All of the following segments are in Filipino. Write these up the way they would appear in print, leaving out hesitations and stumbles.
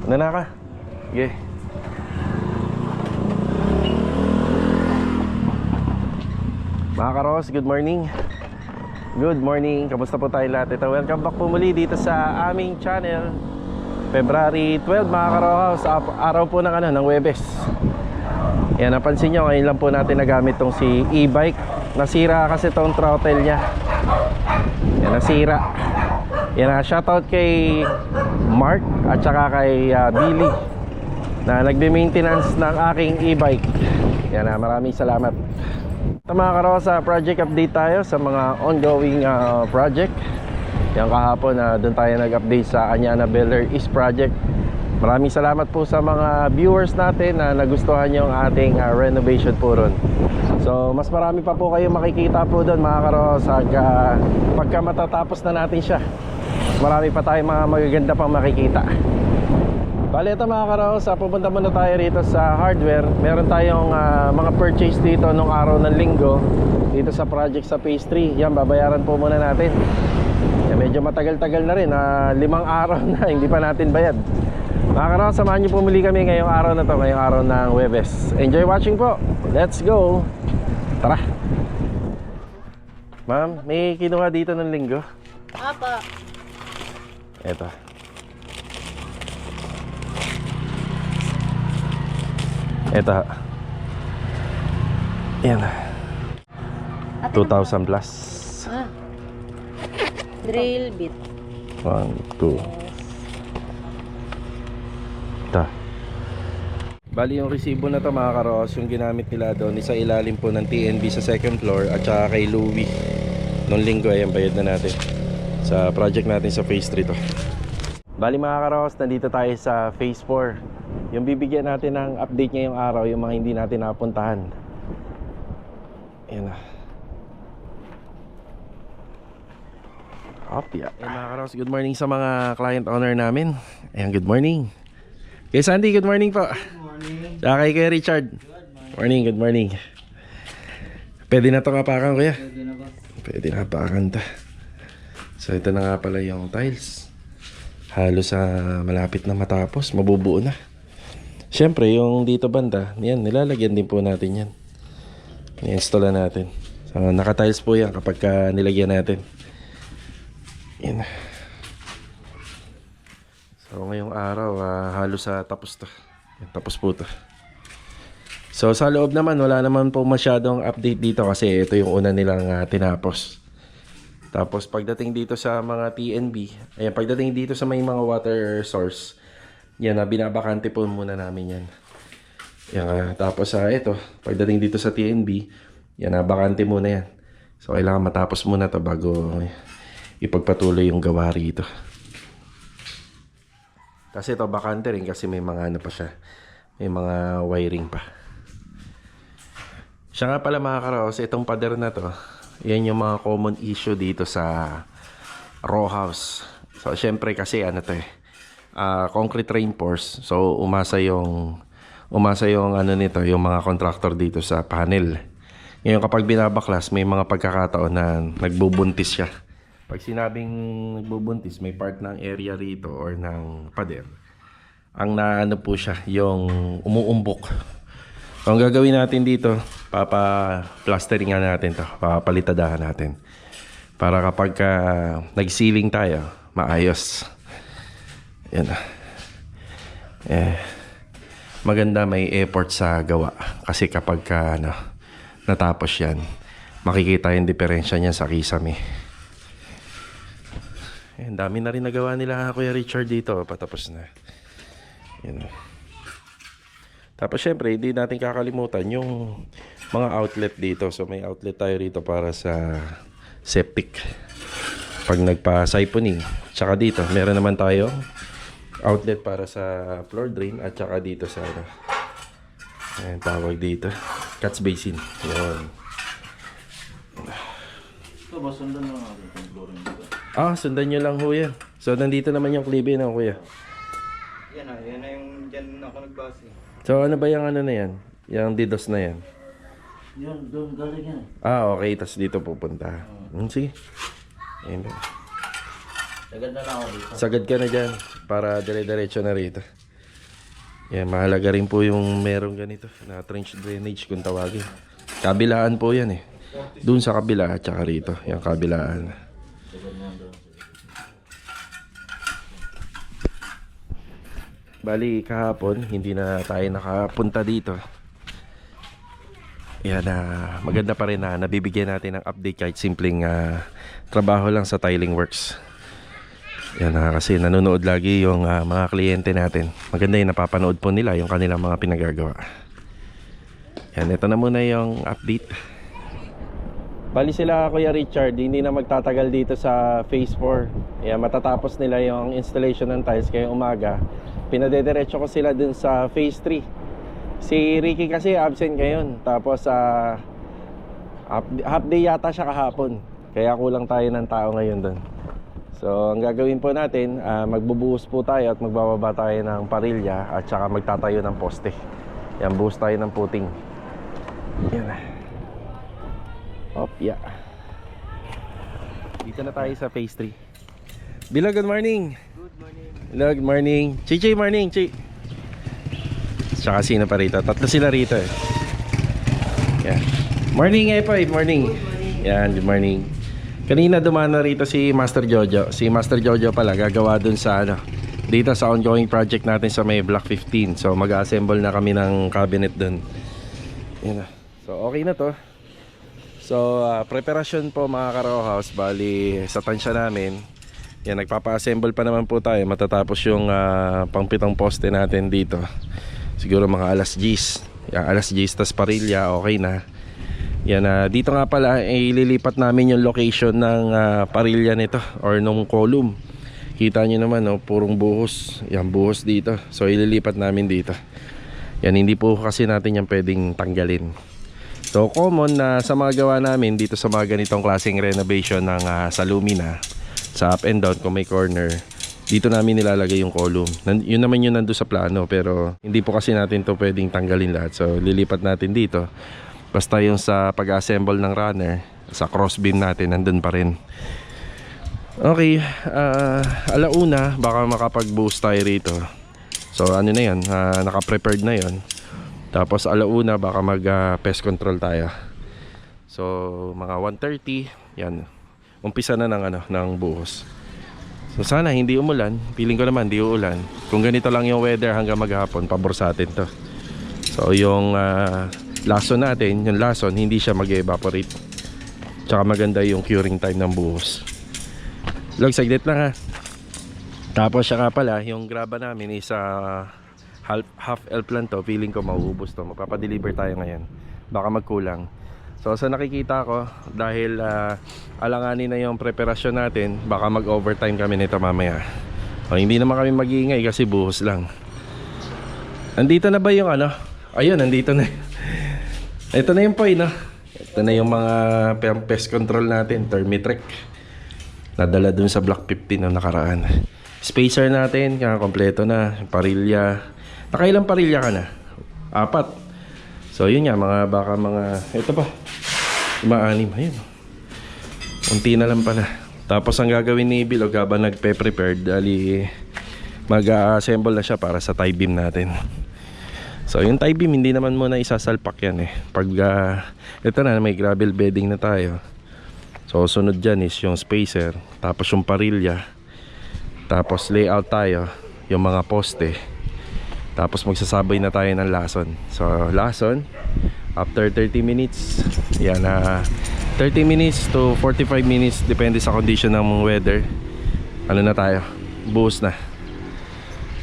Nana ka? Sige. Mga karos, good morning. Good morning, kamusta po tayo lahat? Ito, welcome back po muli dito sa aming channel. February 12 mga karos, araw po ng Huwebes. Yan, napansin nyo, ngayon lang po natin nagamit tong si e-bike. Nasira kasi tong throttle nya. Yan, nasira. Yan, shoutout kay Mark at saka kay Billy na nagbe-maintenance ng aking e-bike. Yan, maraming salamat. Ito mga karosa, project update tayo sa mga ongoing project. Yan, kahapon doon tayo nag-update sa Anyana Beller East project. Maraming salamat po sa mga viewers natin na nagustuhan yung ating renovation po ron. So mas marami pa po kayong makikita po doon mga karosa pagka matatapos na natin siya. Marami pa tayong mga magaganda pang makikita. Bali, ito mga karosa, pupunta muna tayo rito sa hardware. Meron tayong mga purchase dito nung araw ng linggo dito sa project sa phase 3. Yan, babayaran po muna natin. Yan, medyo matagal-tagal na rin, 5 araw na hindi pa natin bayad. Mga karosa, samahan niyo pumili kami ngayong araw na to, ngayong araw ng Huwebes. Enjoy watching po. Let's go. Tara. Ma'am, may kinuha dito ng linggo? Apa. Eto. Ito. Yan. 2,000 plus. Drill bit. 1, 2. Ito. Bali yung resibo na to mga karos, yung ginamit nila doon isa ilalim po ng TNB sa second floor at saka kay Louie. Noong linggo ay ang bayad na natin sa project natin sa phase 3 to. Bali mga karos, nandito tayo sa phase 4. Yung bibigyan natin ng update ngayong araw, yung mga hindi natin napuntahan. Ayan na. Ayan mga karos, good morning sa mga client owner namin. Ayan, good morning. Kay Sandy, good morning po. Good morning. Saka kay Richard. Morning, good morning. Pwede na itong apakan kuya? Pwede na ba? Pwede na apakan ito. So ito na nga pala yung tiles. Halos malapit na matapos, mabubuo na. Siyempre yung dito banda, yan, nilalagyan din po natin yan. I-install na natin. So naka-tiles po yan kapag nilagyan natin. Yan. So ngayong araw halos tapos to. Yan, tapos po to. So sa loob naman wala naman po masyadong update dito kasi ito yung una nilang tinapos. Tapos pagdating dito sa mga TNB, ayan, pagdating dito sa may mga water source, yan, binabakante po muna namin yan. Yan, tapos ito, pagdating dito sa TNB, yan, bakante muna yan. So kailangan matapos muna to bago ipagpatuloy yung gawa rito. Kasi ito bakante rin kasi may mga ano pa siya, may mga wiring pa. Siya nga pala mga karos, itong pader na to, yan yung mga common issue dito sa row house. So syempre kasi ano to concrete reinforce. So umasa yung ano nito, yung mga contractor dito sa panel. Ngayon kapag binabaklas, may mga pagkakataon na nagbubuntis siya. Pag sinabing nagbubuntis, may part ng area rito or ng pader. Ang naano po siya, yung umuumbok. So, ang gagawin natin dito, papa-plasteringan natin to, papalitadahan natin. Para kapag nag-sealing tayo, maayos. Yan. Maganda may effort sa gawa. Kasi kapag natapos yan, makikita yung diferensya niya sa kisame. Ang dami na rin nagawa nila Kuya Richard dito, patapos na. Yan. Tapos syempre, hindi natin kakalimutan yung mga outlet dito. So may outlet tayo rito para sa septic. Pag nagpa-siphoning. Tsaka dito, meron naman tayo outlet para sa floor drain. At tsaka dito sa ayan, tawag dito, catch basin. Yun. Ito ba, sundan lang natin itong flooring dito? Sundan nyo lang ho yan. So nandito naman yung klibe na kuya. Yan na yung dyan ako nagbase. So ano ba yung ano na yan? Yung DDoS na yan? Yun, doon galing yan. Okay. Tapos dito pupunta. Sige. Ayun. Sagad na lang ako dito. Sagad ka na dyan para dire-diretso na rito. Yan, mahalaga rin po yung merong ganito na trench drainage kung tawagin. Kabilaan po yan eh. Doon sa kabila at saka rito. Yung kabilaan. Bali kahapon hindi na tayo nakapunta dito. Yan, maganda pa rin na nabibigyan natin ng update kahit simpleng trabaho lang sa tiling works. Yan, kasi nanonood lagi yung mga kliyente natin. Maganda yung napapanood po nila yung kanilang mga pinagagawa. Yan, ito na muna yung update. Bali sila Kuya Richard, hindi na magtatagal dito sa phase 4. Yan, matatapos nila yung installation ng tiles ngayong umaga. Pinadediretso ko sila dun sa phase 3. Si Ricky kasi absent ngayon. Tapos half day yata siya kahapon. Kaya kulang tayo ng tao ngayon dun. So ang gagawin po natin, magbubuhos po tayo at magbababa tayo ng parilya at saka magtatayo ng poste. Yan, buhos tayo ng puting. Yan. Hop, yeah. Dito na tayo sa phase 3. Bilo, good morning. Good morning. Hello, good morning. Chi, morning, Chi. Tsaka sino pa rito? Tatlo sila rito eh. Yan. Morning, Epoy, morning. Yan, good morning. Kanina dumana rito si Master Jojo. Si Master Jojo pala gagawa dun sa dito sa ongoing project natin sa may Block 15. So mag-assemble na kami ng cabinet dun. Yan na. So okay na to. So preparasyon po mga ka-row house. Bali sa tansya namin. Yan, nagpapa-assemble pa naman po tayo. Matatapos yung pangpitong poste natin dito. Siguro mga alas 10. Yan, alas 10 tas parilya, okay na. Yan, dito nga pala ililipat namin yung location ng parilya nito or nung column. Kita nyo naman, no, purong buhos. Yan, buhos dito. So ililipat namin dito. Yan, hindi po kasi natin yan pwedeng tanggalin. So common na sa mga gawa namin dito sa mga ganitong klaseng renovation ng sa Lumina, sa up and down kung may corner, dito namin nilalagay yung column. Yun naman yun nandun sa plano, pero hindi po kasi natin to pwedeng tanggalin lahat. So lilipat natin dito. Basta yung sa pag-assemble ng runner, sa crossbeam natin, nandun pa rin. Okay, alauna, baka makapag-boost tayo rito. So ano na yan, naka-prepared na yon. Tapos alauna, baka mag-pest control tayo. So mga 1:30, yan. Umpisa na ng buhos. So sana hindi umulan. Feeling ko naman hindi uulan. Kung ganito lang yung weather hanggang maghapon, pabor sa atin to. So yung lason natin, yung lason, hindi siya mag-evaporate. Tsaka maganda yung curing time ng buhos. Log, saglit lang ha. Tapos siya pala, yung graba namin is half elf lang to. Feeling ko mauubos to. Magpapadeliver tayo ngayon. Baka magkulang. So sa nakikita ko, dahil alanganin na yung preparasyon natin, baka mag-overtime kami nito mamaya. Hindi naman kami mag-iingay kasi buhos lang. Andito na ba yung Ayun, nandito na. Ito na yung point, no? Ito na yung mga pest control natin, Thermitrek. Nadala dun sa Block 15 na nakaraan. Spacer natin, kompleto na. Parilya. Nakailang parilya ka na? 4. So yun nga, baka ito pa. 5-6, ayun. Unti na lang pala. Tapos ang gagawin ni Bilog habang nagpe-prepare, dali mag-assemble na siya para sa tie beam natin. So yung tie beam hindi naman muna isasalpak yan eh. Pag ito na, may gravel bedding na tayo. So sunod dyan is yung spacer, tapos yung parilya, tapos layout tayo, yung mga poste, tapos magsasabay na tayo ng lason. So lason after 30 minutes. Yan, 30 minutes to 45 minutes depende sa condition ng weather. Ano na tayo? Buhos na.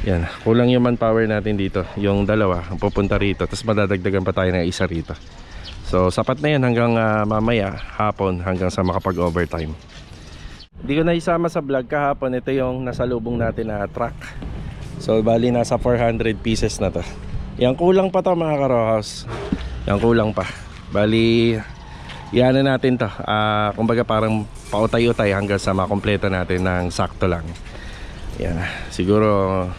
Yan, kulang yung manpower natin dito. Yung dalawa ang pupunta rito, tapos madadagdagan pa tayo ng isa rito. So sapat na yan hanggang mamaya hapon, hanggang sa makapag-overtime. Hindi ko na isama sa vlog kahapon. Ito yung nasalubong natin na truck. So bali nasa 400 pieces na to. Yang kulang pa to mga ka-row house. Yang kulang pa. Bali iyan na natin to. Kumbaga parang pautay-utay hanggang sa makompleto natin ng sakto lang. Yan, siguro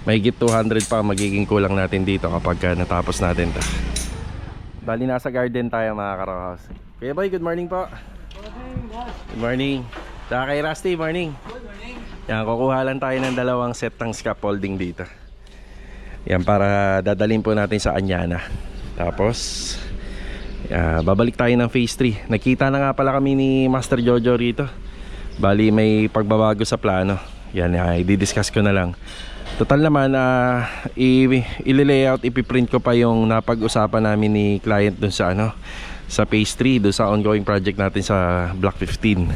mahigit 200 pa magiging kulang natin dito kapag natapos natin to. Bali nasa garden tayo mga ka-row house. Kuya Boy, good morning po. Good morning. Saka kay Rusty, morning. Good morning. Yan, kukuha lang tayo ng 2 set ng scaffolding dito. Yan, para dadalhin po natin sa Anyana. Tapos babalik tayo ng phase 3. Nakita na nga pala kami ni Master Jojo rito. Bali may pagbabago sa plano. Yan, i-discuss ko na lang. Total naman, i-layout, ipiprint ko pa yung napag-usapan namin ni client dun sa sa phase 3, dun sa ongoing project natin sa Block 15.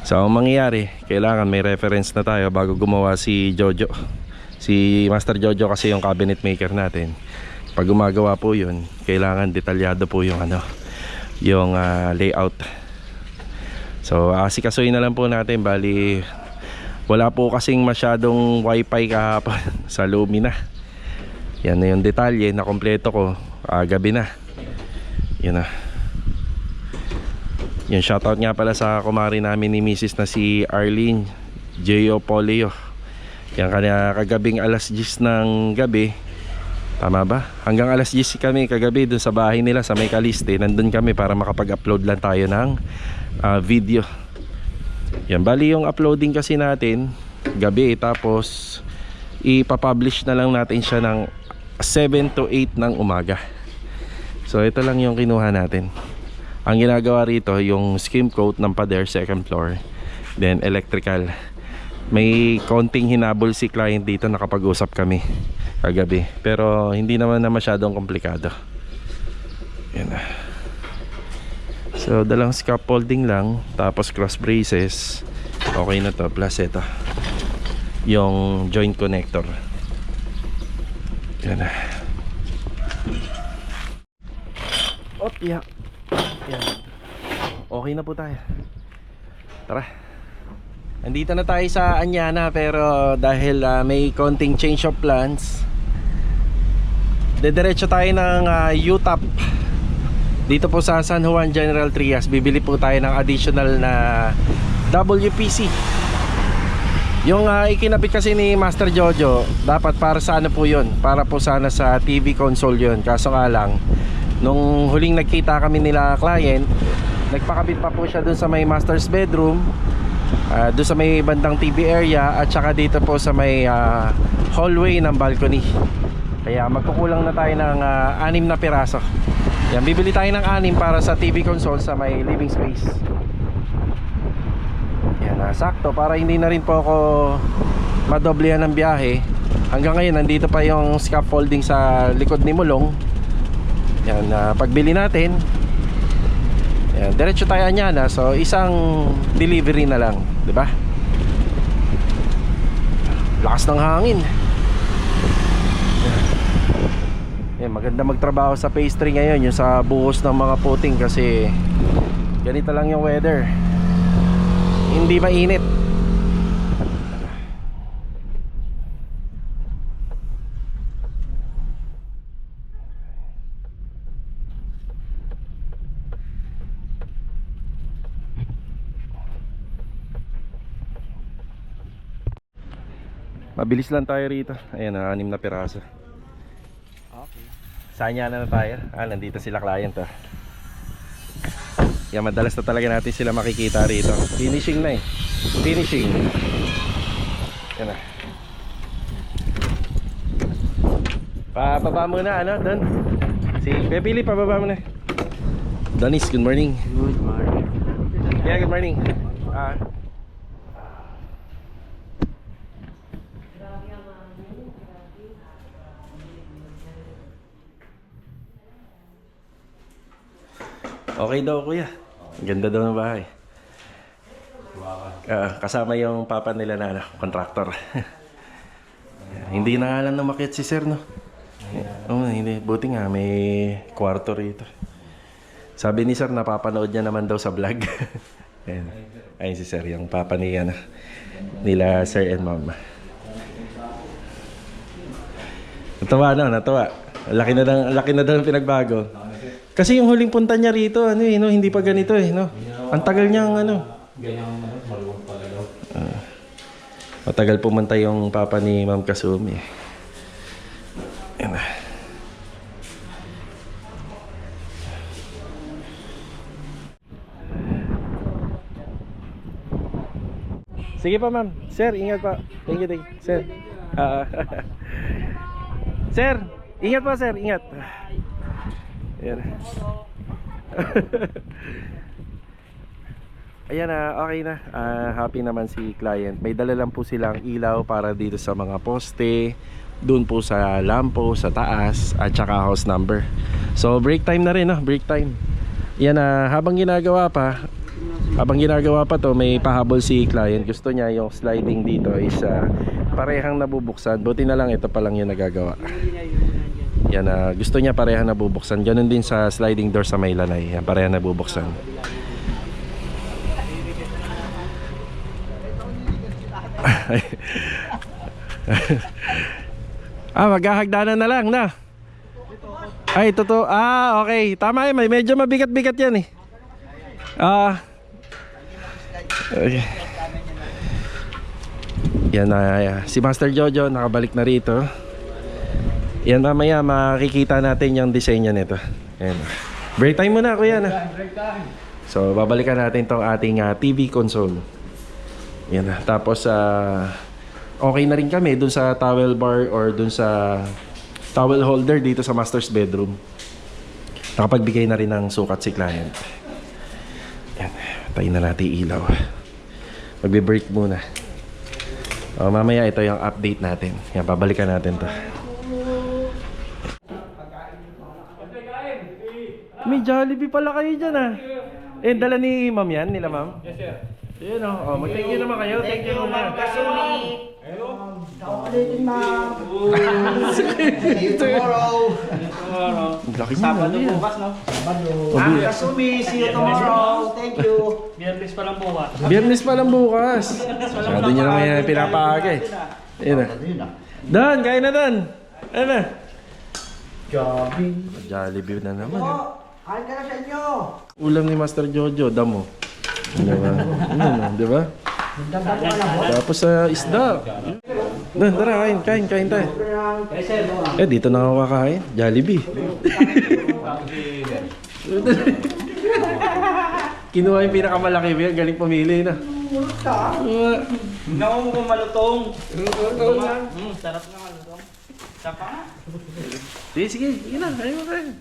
So ang mangyayari, kailangan may reference na tayo bago gumawa si Jojo. Si Master Jojo kasi yung cabinet maker natin. Pag gumagawa po yun, kailangan detalyado po yung yung layout. So asikasuhin na lang po natin. Bali wala po kasing masyadong wifi kahapon sa Lumina. Yan na yung detalye na kompleto ko. Gabi na. Yan na. Yung shoutout nga pala sa kumari namin ni Mrs. na si Arlene Geopolio. Yan kanya kagabing alas 10 ng gabi. Tama ba? Hanggang alas 10 kami kagabi dun sa bahay nila sa May Caliste. Nandun kami para makapag-upload lang tayo ng video. Yan, bali yung uploading kasi natin gabi, tapos ipapublish na lang natin siya ng 7 to 8 ng umaga. So ito lang yung kinuha natin. Ang ginagawa rito yung skim coat ng pader second floor, then electrical. May konting hinabol si client dito, nakapag-usap kami kagabi, pero hindi naman na masyadong komplikado. Yan na. So dalang scaffolding lang, tapos cross braces, okay na to. Plus ito yung joint connector. Yan na. Yeah. Yan. Okay na po tayo. Tara. Andito na tayo sa Anyana, pero dahil may konting change of plans, dediretso tayo ng UTAP dito po sa San Juan General Trias. Bibili po tayo ng additional na WPC. Yung ikinabit kasi ni Master Jojo, dapat para sa po yun, para po sana sa TV console yun. Kaso nga lang, nung huling nagkita kami nila client, nagpakabit pa po siya dun sa may master's bedroom, dun sa may bandang TV area, at saka dito po sa may hallway ng balcony. Kaya magkukulang na tayo ng 6 na piraso. Yan, bibili tayo ng 6 para sa TV console sa may living space. Yan, sakto para hindi na rin po ako madoblehan ng biyahe. Hanggang ngayon nandito pa yung scaffolding sa likod ni Mulong. Yan, pagbili natin, yan, diretso tayo Anyana. So isang delivery na lang, 'di ba? Lakas ng hangin. Yan, maganda magtrabaho sa phase 3 ngayon, yung sa buhos ng mga puting, kasi ganito lang yung weather. Hindi mainit. Mabilis lang tayo rito. Ayan, 6 na piraso. Okay. Sa Anyana na tayo. Nandito sila client. Yan, madalas na talaga natin sila makikita rito. Finishing na eh. Finishing. Yan na. Pababa muna, doon. Si Pepili, pababa muna. Donis, good morning. Good morning. Yeah, good morning. Okay daw kuya. Ganda daw ng bahay. Kasama yung papa nila na contractor. Hindi na nga lang umakyat si sir, no? Hindi. Buti nga may kwarto rito. Sabi ni sir, napapanood niya naman daw sa vlog. Ayun si sir, yung papa ni nila sir and mom. Natawa na, natawa. Laki na daw ang pinagbago. Kasi yung huling punta niya rito, hindi pa ganito no? Ang tagal niyang Ganyang maluwag pala daw. matagal pumunta yung papa ni Ma'am Kasumi. Yan na. Sige pa ma'am. Sir, ingat pa. Thank you. Sir. Sir, ingat po sir, ingat. Ayan. Ayan na, okay na. Happy naman si client. May dala lang po silang ilaw para dito sa mga poste, doon po sa lampo, sa taas, at saka house number. So break time na rin, no? Break time. Yan na, habang ginagawa pa to, may pahabol si client. Gusto niya yung sliding dito is parehang nabubuksan. Buti na lang ito pa lang yung nagagawa. Yan na, gusto niya parehang nabubuksan. Ganun din sa sliding door sa may lanay. Yan, parehang nabubuksan. Maghahagdanan na lang na. Ay, totoo. Okay. Tama yun. Medyo mabigat-bigat yan eh. Okay. Yan na. Si Master Jojo nakabalik na rito. Yan, mamaya makikita natin yung design niya nito. Yan. Break time muna, kuya na. So, babalikan natin tong ating TV console. Yan na. Tapos, okay na rin kami dun sa towel bar or dun sa towel holder dito sa master's bedroom. Nakapagbigay na rin ng sukat si client. Yan. Tayin na natin ilaw. Magbe-break muna. Mamaya ito yung update natin. Yan, babalikan natin to. May Jollibee pala kayo dyan dala ni ma'am yan, nila ma'am? Yes sir. Yan mag-thank you naman kayo. Thank you ma'am. See you tomorrow. Laki niya. Sabado bukas, no? Kasumi, see you tomorrow. Thank you. Biyernes pa lang bukas. Biyernes pa lang bukas. Masyado nyo naman yan pinapaaga eh. Ayan na. Dan, kain na Dan. Ayan na. Jollibee na naman. Kain ka na sa inyo. Ulam ni Master Jojo, damo. Diba? Diba? Tapos sa isda. Dan, tara, kain tayo. Dito na ako kakain. Jollibee. Kinuha yung pinakamalaki, galing pumili na. Naku mo kung malutong. Sarap na malutong. Sapa nga. Sige na, ayaw mo kayo.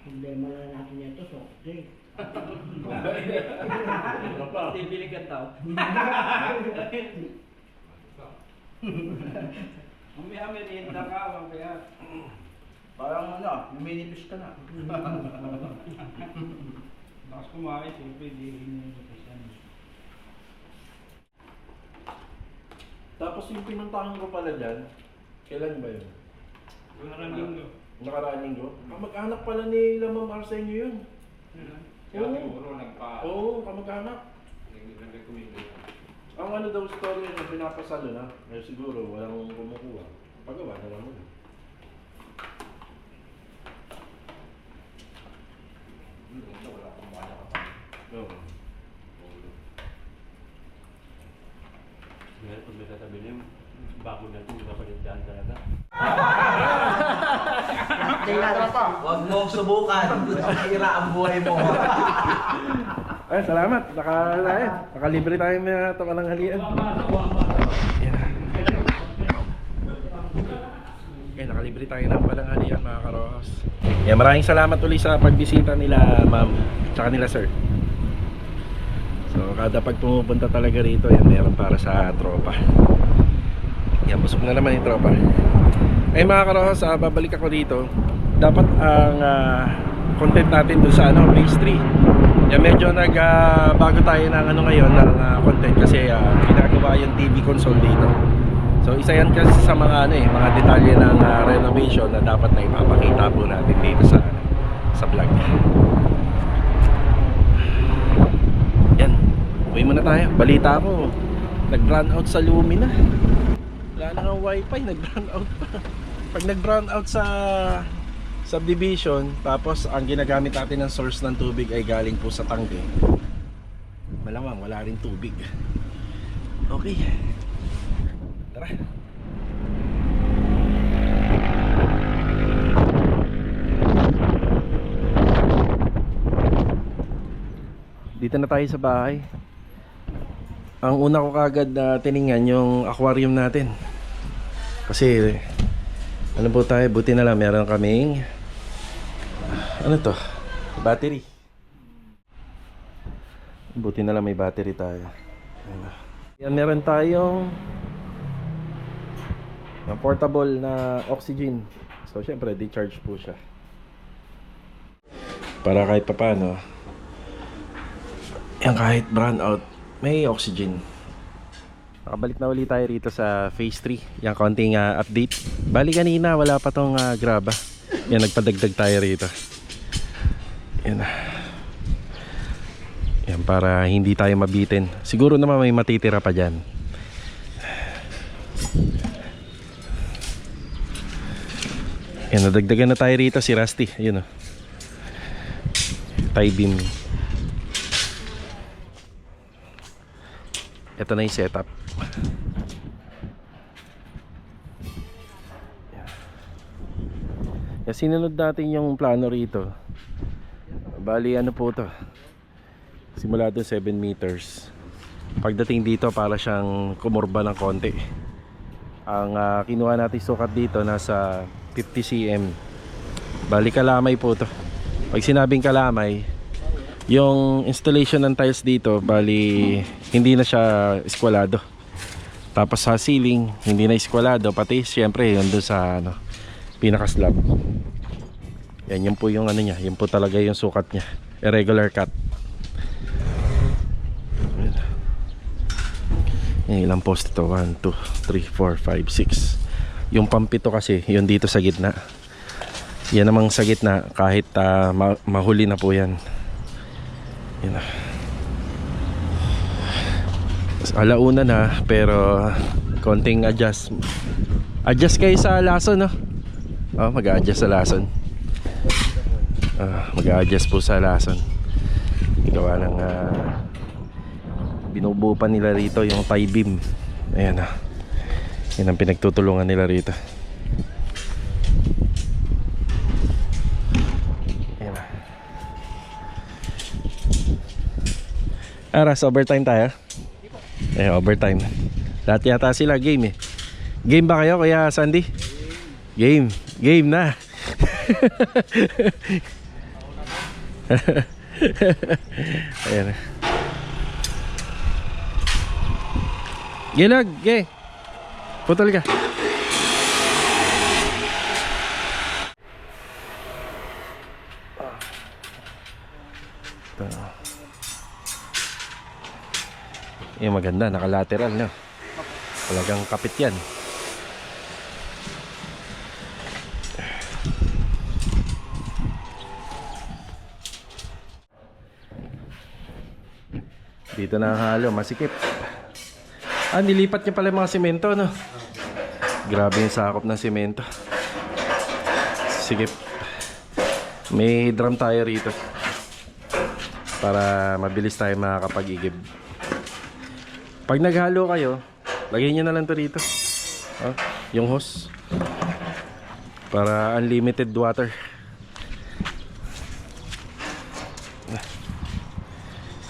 Problema na natin ito, so okay. Bibili ka tao. Umi-ami rin na ka, kaya. Parang minibis ka na. Bakas kumain, siyempre di rin yung kapisan. Tapos yung pinuntahan ko pala dyan, kailan ba yun? Nakaraang linggo. Kamag-anak pala ni Ma'am Arsenio yun. Oo, kamag-anak. Ang ano daw story niya, pinapasalo na. Siguro walang kumukuha. Pagawa na lang mo. Oo. Pag may sasabi niyo, bago na ito, hindi ka paligdaan talaga. Huwag mong subukan. Nakira ang buhay mo. Ay, salamat. Nakalibre tayo na ito ka ng halian. Okay, nakalibre tayo ng palanghalian mga karohas. Maraming salamat ulit sa pagbisita nila ma'am tsaka nila sir. So kada pag pumupunta talaga rito, meron para sa tropa. Busog na naman yung tropa. Mga karohas, babalik ako dito. Dapat ang content natin dun sa phase 3. Medyo bago tayo ng ngayon ng content kasi ginagawa yung TV console dito. So isa yan kasi sa mga mga detalye ng renovation na dapat na ipapakita po natin dito sa vlog. Yan, uwi muna tayo. Balita ko, nag-brown out sa Lumina. Wala na nga wifi, nag-brown out pa. Pag nag-brown out sa subdivision, tapos ang ginagamit natin ng source ng tubig ay galing po sa tangke, malamang wala rin tubig. Okay, tara. Dito na tayo sa bahay. Ang una ko kagad na tiningnan yung aquarium natin. Kasi ano po tayo, buti na lang meron kaming ano to? Battery. Buti na lang may battery tayo. Yan, meron tayong portable na oxygen. So syempre di-charge po siya. Para kahit papaano, yan kahit brown out, may oxygen. Nakabalik na ulit tayo rito sa phase 3. Yung konting update. Bali kanina wala pa tong graba. Yan, nagpadagdag tayo rito. Yan. Yan, para hindi tayo mabitin. Siguro naman may matitira pa dyan. Yan, nadagdagan na tayo rito si Rusty. Ayun o. Tie beam. Ito na yung setup. Yan, sinunod natin yung plano rito. Bali ano po to, simula doon 7 meters. Pagdating dito para siyang kumurba ng konti. Ang kinuha natin sukat dito nasa 50 cm. Bali kalamay po to. Pag sinabing kalamay, yung installation ng tiles dito, bali hindi na siya eskwalado. Tapos sa ceiling, hindi na eskwalado. Pati syempre yun doon sa pinaka slab. Yan, yun po yung ano niya. Yun po talaga yung sukat niya. Irregular cut. Yan, ilang post ito? 1, 2, 3, 4, 5, 6. Yung pampito kasi, yun dito sa gitna. Yan namang sa gitna, kahit mahuli na po yan. Yan. Alauna na, pero konting adjust. Adjust kayo sa lason, no? Oh, mag-a-adjust sa lason. Mag-a-adjust po sa lason. Gawa ng binubuo pa nila rito yung tie beam. Ayan na. Yan ang pinagtutulungan nila rito. Ayan na. Aras, overtime tayo? Overtime. Lahat yata sila game eh. Game ba kayo, Kuya Sandy? Game. Game na. Ayan. Gilag, ge. Putol ka. Yung maganda, nakalateral, no? Talagang kapit yan. Dito na ang halo, masikip. Nilipat niya pala yung mga simento, no? Grabe yung sakop ng simento. Sikip. May drum tayo rito para mabilis tayo makakapag-igib. Pag naghalo kayo, lagyan nyo na lang to rito, yung hose, para unlimited water.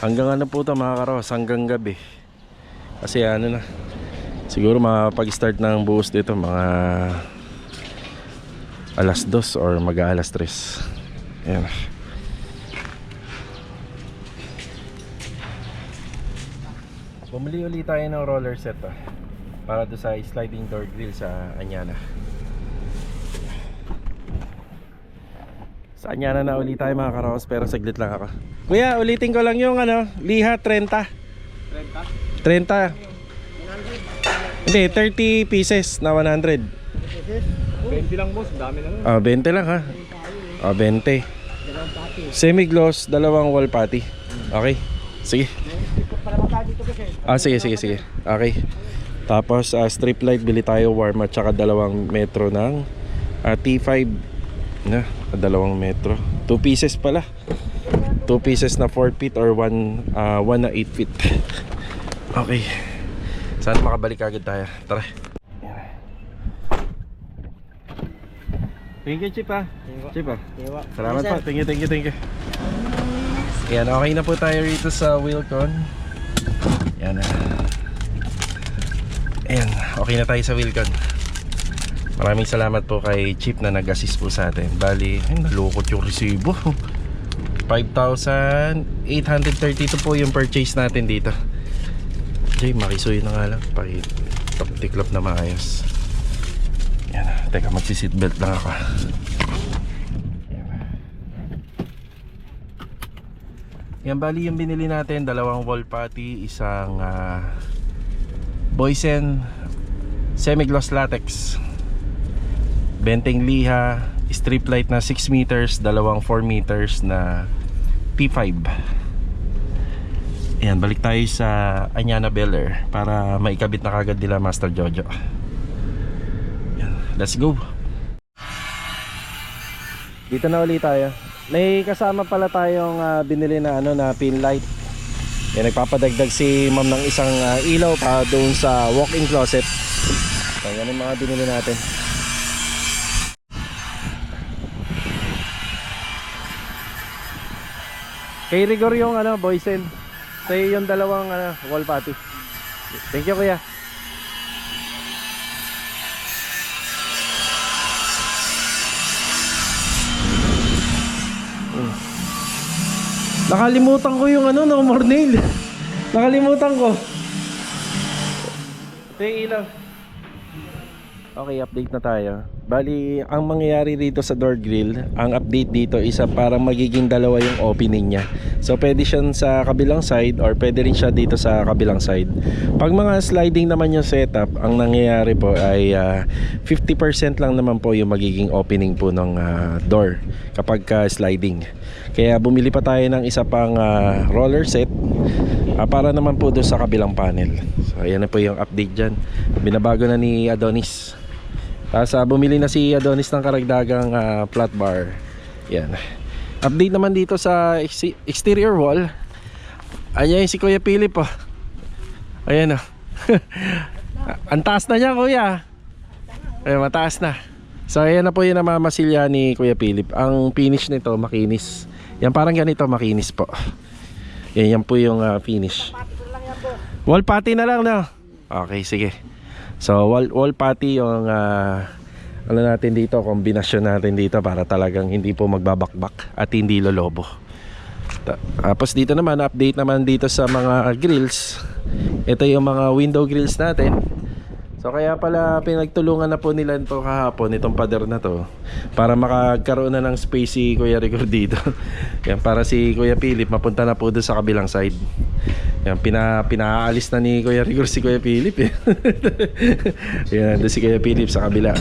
Hanggang ano po ito mga karos, hanggang gabi. Kasi ano na, siguro makapag-start ng buhos dito mga alas 2 or mag-alas 3. Ayan. Bumili ulit tayo ng roller set para doon sa sliding door grill sa Anyana. Sa Anyana na ulit tayo mga karos, pero saglit lang ako. Kuya, ulitin ko lang yung liha 30. 30? Hindi, 30 pieces na 100. 20 lang boss, dami na. 20 lang ha. 20. Semi-gloss, dalawang wall patty. Okay. Sige. Sige. Okay. Tapos strip light, bili tayo warm at saka 2 metro ng T5 na 2 metro. 2 pieces pala. 2 pieces na 4 feet or 1 na 8 feet. Okay. Sana makabalik agad tayo. Tara. Thank you, Chip ha. Chip ha. Salamat po. Thank you. Yan, okay na po tayo rito sa Wilcon. Yan. Ayan, okay na tayo sa Wilcon. Maraming salamat po kay Chief na nag-assist po sa atin. Bali, nalukot yung resibo. 5,832 po yung purchase natin dito. Jay, makisuyo na nga lang. Pakitiklop na maayos. Yan, teka, magsi-seatbelt lang ako. Yan, bali yung binili natin, dalawang wall putty, isang Boysen semi-gloss latex, benteng liha, strip light na 6 meters, dalawang 4 meters na P5. Ayan, balik tayo sa Anyana Bel Air para maikabit na kagad nila Master Jojo. Ayan, let's go. Dito na ulit tayo. May kasama pala tayong binili na na pin light. Yan, nagpapadagdag si ma'am ng isang ilaw pa doon sa walk-in closet. So, yan yung mga binili natin. Kay Rigor yung Boysen. Sa'yo yung dalawang wall putty. Thank you, kuya. Nakalimutan ko yung no more nail. Nakalimutan ko. Ito yung ilaw. Okay, update na tayo. Bali, ang mangyayari dito sa door grill, ang update dito isa parang magiging dalawa yung opening niya. So pwede siya sa kabilang side or pwede rin siya dito sa kabilang side. Pag mga sliding naman yung setup, ang nangyayari po ay 50% lang naman po yung magiging opening po ng door kapag sliding. Kaya bumili pa tayo ng isa pang roller set para naman po doon sa kabilang panel. So ayan na po yung update dyan. Binabago na ni Adonis. Tapos bumili na si Adonis ng karagdagang flat bar. Yan. Update naman dito sa exterior wall. Ayan si Kuya Philip oh. Ayan oh. Ang taas na niya, kuya. Ayan, mataas na. So ayan na po yung namamasilya ni Kuya Philip. Ang finish nito makinis. Yan, parang ganito, makinis po. Yan po yung finish. Wall putty na lang, no? Okay, sige. So wall putty yung ano natin dito, kombinasyon natin dito para talagang hindi po magbabakbak at hindi lolobo. Tapos dito naman, update naman dito sa mga grills. Ito yung mga window grills natin. So kaya pala pinagtulungan na po nila ito kahapon, itong pader na to, para makagkaroon na ng space si Kuya Rigor dito. Yan, para si Kuya Philip mapunta na po doon sa kabilang side. Yan, pinaalis na ni Kuya Rigor si Kuya Philip eh. Yan, doon si Kuya Philip sa kabila.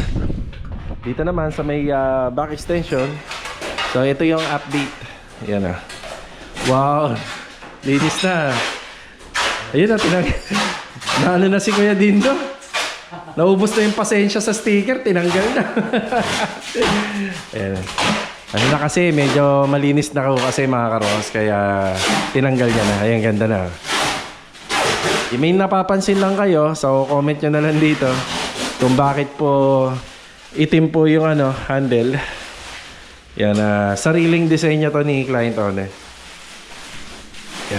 Dito naman sa may back extension. So ito yung update. Yan ah. Wow, linis na. Ayun na, naano na si Kuya Dindo. Naubos na yung pasensya sa sticker, tinanggal na. Ayan. Ano na kasi, medyo malinis na ako kasi mga karos, kaya tinanggal niya na. Ayan, ganda na. May napapansin lang kayo, so comment nyo na lang dito kung bakit po itim po yung handle. Yan, sariling design niya to ni client owner.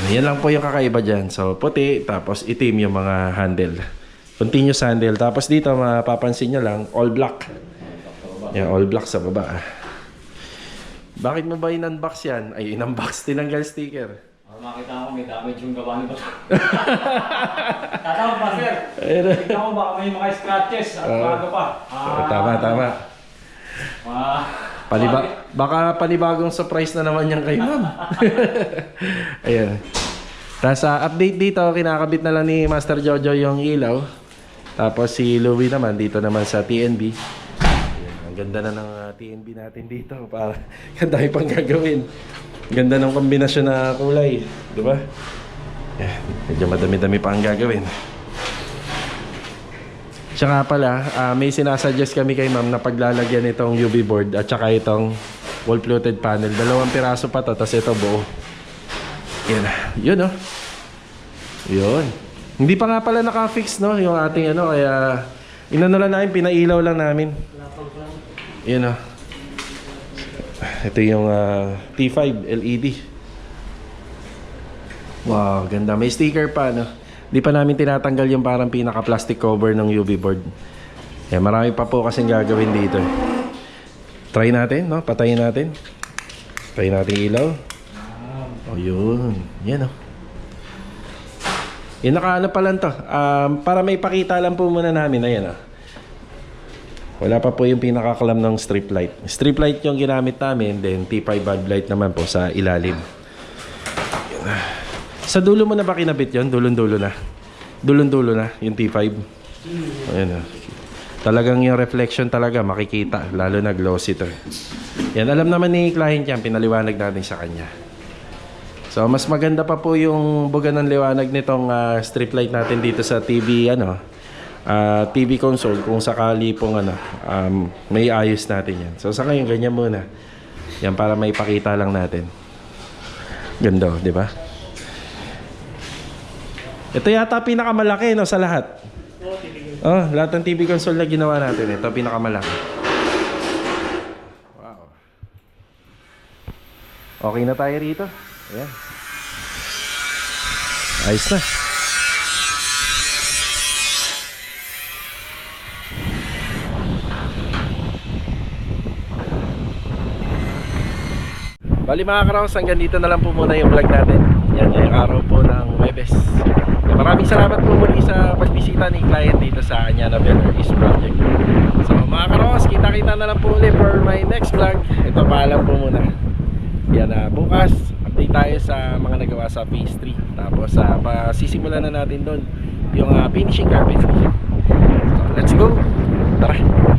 Yan lang po yung kakaiba dyan. So puti, tapos itim yung mga handle. Continuous handle. Tapos dito mapapansin nyo lang, all black. Yan, all black sa baba. Bakit mo ba in-unbox yan? Ay, in-unbox, tinanggal sticker. Makita ko may damage yung gawa nito. Tatawag pa, sir. Tignan ko baka may mga scratches at bago pa. Tama. Baka panibagong surprise na naman yan kay ma'am. Ayan. Tapos update dito, kinakabit na lang ni Master Jojo yung ilaw. Tapos si Louie naman dito naman sa TNB. Ayan, ang ganda na ng TNB natin dito. Para dahil pang gagawin. Ganda ng kombinasyon na kulay, di ba? Ayan, medyo madami-dami pa ang gagawin. Tsaka pala, may sinasuggest kami kay ma'am na paglalagyan itong UV board at saka itong wall fluted panel. 2 piraso pa to, tapos ito buo. Yan, yun oh. Yun. Hindi pa nga pala naka-fix no, yung ating kaya inano lang namin, pinailaw lang namin. Yun oh. Ito yung T5 LED. Wow, ganda. May sticker pa, no? Di pa namin tinatanggal yung parang pinaka-plastic cover ng UV board. Yan, marami pa po kasing gagawin dito. Try natin, no? Patayin natin. Patayin natin yung ilaw. Oh, yun. Yan, oh. Yung nakaano pa lang to. Para may pakita lang po muna namin. Ayan, oh. Wala pa po yung pinaka-clam ng strip light. Strip light yung ginamit namin. Then T5 bulb light naman po sa ilalim. Yan. Sa dulo mo na ba kinabit yun? Dulon-dulo na. Dulon-dulo na yung T5. Ayan, oh. Talagang yung reflection talaga makikita. Lalo na glossy to. Yan, alam naman ni client yan. Pinaliwanag natin sa kanya. So, mas maganda pa po yung buga ng liwanag nitong strip light natin dito sa TV, TV console. Kung sakali pong may ayos natin yan. So, sa ngayon, ganyan muna. Yan, para may pakita lang natin. Ganda, di ba? Ito yata pinakamalaki, no, sa lahat. Oh, lahat ng TV console na ginawa natin. Ito pinakamalaki. Wow. Okay na tayo rito. Ayan. Ayos na. Bali mga karaos, hanggang dito na lang po muna yung vlog natin. Yan yung araw po ng Webes. Maraming salamat po muli sa pagbisita ni client dito sa Anyana Better East Project. So mga karaos, kita-kita na lang po ulit for my next vlog. Ito, paalam po muna. Yan, bukas update tayo sa mga nagawa sa phase 3. Tapos pasisimulan na natin doon yung finishing carpentry. So let's go. Tara.